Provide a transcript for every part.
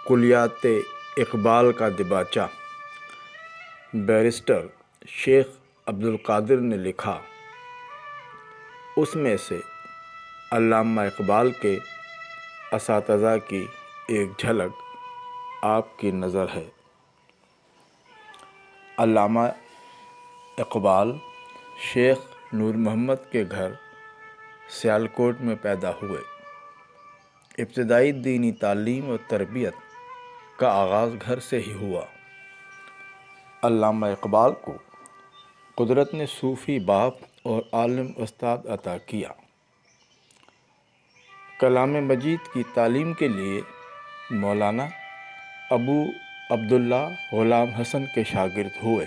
کلیات اقبال کا دباچہ بیرسٹر شیخ عبدالقادر نے لکھا، اس میں سے علامہ اقبال کے اساتذہ کی ایک جھلک آپ کی نظر ہے۔ علامہ اقبال شیخ نور محمد کے گھر سیالکوٹ میں پیدا ہوئے۔ ابتدائی دینی تعلیم و تربیت کا آغاز گھر سے ہی ہوا۔ علامہ اقبال کو قدرت نے صوفی باپ اور عالم استاد عطا کیا۔ کلام مجید کی تعلیم کے لیے مولانا ابو عبداللہ غلام حسن کے شاگرد ہوئے۔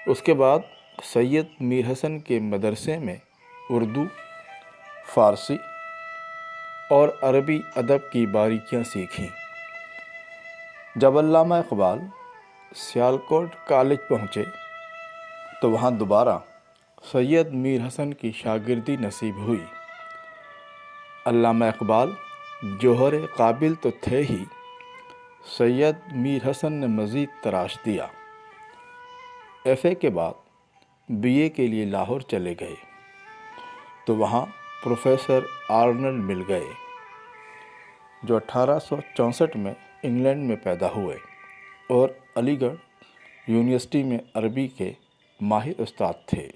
اس کے بعد سید میر حسن کے مدرسے میں اردو، فارسی اور عربی ادب کی باریکیاں سیکھیں۔ جب علامہ اقبال سیالکوٹ کالج پہنچے تو وہاں دوبارہ سید میر حسن کی شاگردی نصیب ہوئی۔ علامہ اقبال جوہر قابل تو تھے ہی، سید میر حسن نے مزید تراش دیا۔ ایف اے کے بعد بی اے کے لیے لاہور چلے گئے تو وہاں پروفیسر آرنلڈ مل گئے، جو 1864 میں انگلینڈ میں پیدا ہوئے اور علی گڑھ یونیورسٹی میں عربی کے ماہر استاد تھے۔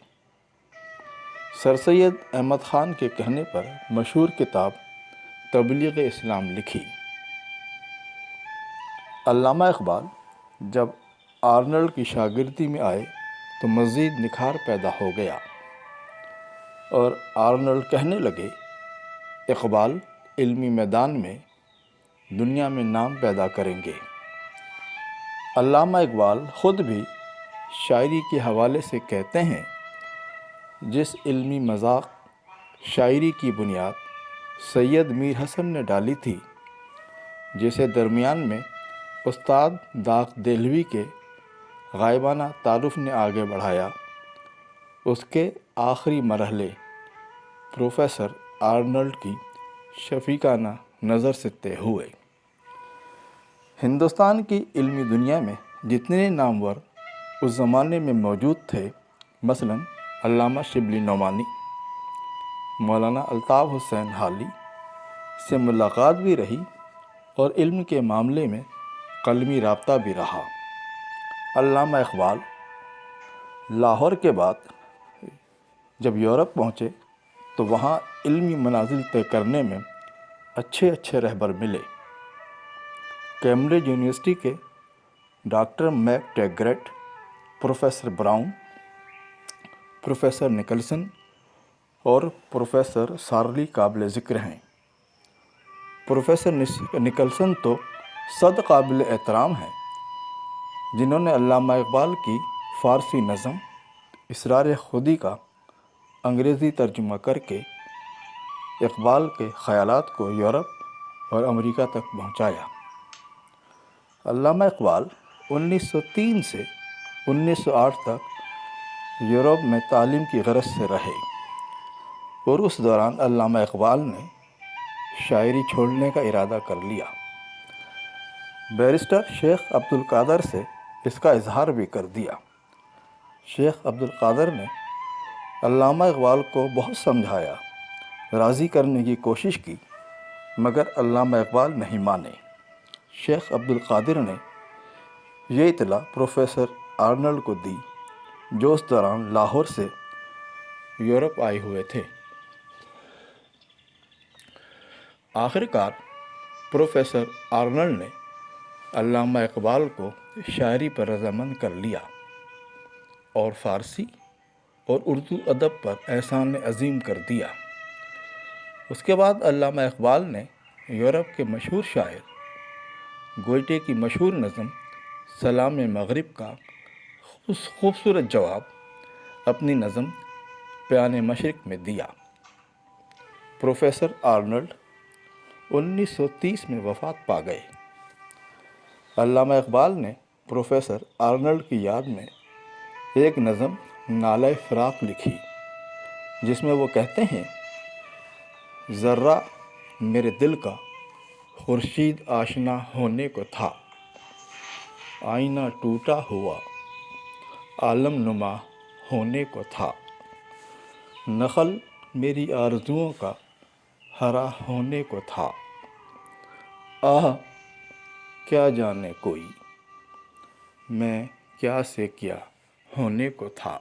سر سید احمد خان کے کہنے پر مشہور کتاب تبلیغ اسلام لکھی۔ علامہ اقبال جب آرنلڈ کی شاگردی میں آئے تو مزید نکھار پیدا ہو گیا اور آرنلڈ کہنے لگے، اقبال علمی میدان میں دنیا میں نام پیدا کریں گے۔ علامہ اقبال خود بھی شاعری کے حوالے سے کہتے ہیں، جس علمی مذاق شاعری کی بنیاد سید میر حسن نے ڈالی تھی، جسے درمیان میں استاد داغ دہلوی کے غائبانہ تعارف نے آگے بڑھایا، اس کے آخری مرحلے پروفیسر آرنلڈ کی شفیقانہ نظر سے طے ہوئے۔ ہندوستان کی علمی دنیا میں جتنے نامور اس زمانے میں موجود تھے، مثلاً علامہ شبلی نعمانی، مولانا الطاف حسین حالی سے ملاقات بھی رہی اور علم کے معاملے میں قلمی رابطہ بھی رہا۔ علامہ اقبال لاہور کے بعد جب یورپ پہنچے تو وہاں علمی منازل طے کرنے میں اچھے رہبر ملے۔ کیمبرج یونیورسٹی کے doctor McTaggart, professor Browne, professor Nicholson اور پروفیسر سارلی قابل ذکر ہیں۔ پروفیسر نکلسن تو صد قابل احترام ہیں، جنہوں نے علامہ اقبال کی فارسی نظم اسرار خودی کا انگریزی ترجمہ کر کے اقبال کے خیالات کو یورپ اور امریکہ تک پہنچایا۔ علامہ اقبال 1903 سے 1908 تک یورپ میں تعلیم کی غرض سے رہے اور اس دوران علامہ اقبال نے شاعری چھوڑنے کا ارادہ کر لیا۔ بیرسٹر شیخ عبدالقادر سے اس کا اظہار بھی کر دیا۔ شیخ عبدالقادر نے علامہ اقبال کو بہت سمجھایا، راضی کرنے کی کوشش کی، مگر علامہ اقبال نہیں مانے۔ شیخ عبدالقادر نے یہ اطلاع پروفیسر آرنلڈ کو دی، جو اس دوران لاہور سے یورپ آئے ہوئے تھے۔ آخرکار پروفیسر آرنلڈ نے علامہ اقبال کو شاعری پر رضامند کر لیا اور فارسی اور اردو ادب پر احسان عظیم کر دیا۔ اس کے بعد علامہ اقبال نے یورپ کے مشہور شاعر گوئٹے کی مشہور نظم سلام مغرب کا خوبصورت جواب اپنی نظم پیان مشرق میں دیا۔ پروفیسر آرنلڈ 1930 میں وفات پا گئے۔ علامہ اقبال نے پروفیسر آرنلڈ کی یاد میں ایک نظم نالہ فراق لکھی، جس میں وہ کہتے ہیں، ذرہ میرے دل کا خورشید آشنا ہونے کو تھا، آئینہ ٹوٹا ہوا عالم نما ہونے کو تھا، نخل میری آرزوؤں کا ہرا ہونے کو تھا، آہ کیا جانے کوئی میں کیا سے کیا ہونے کو تھا۔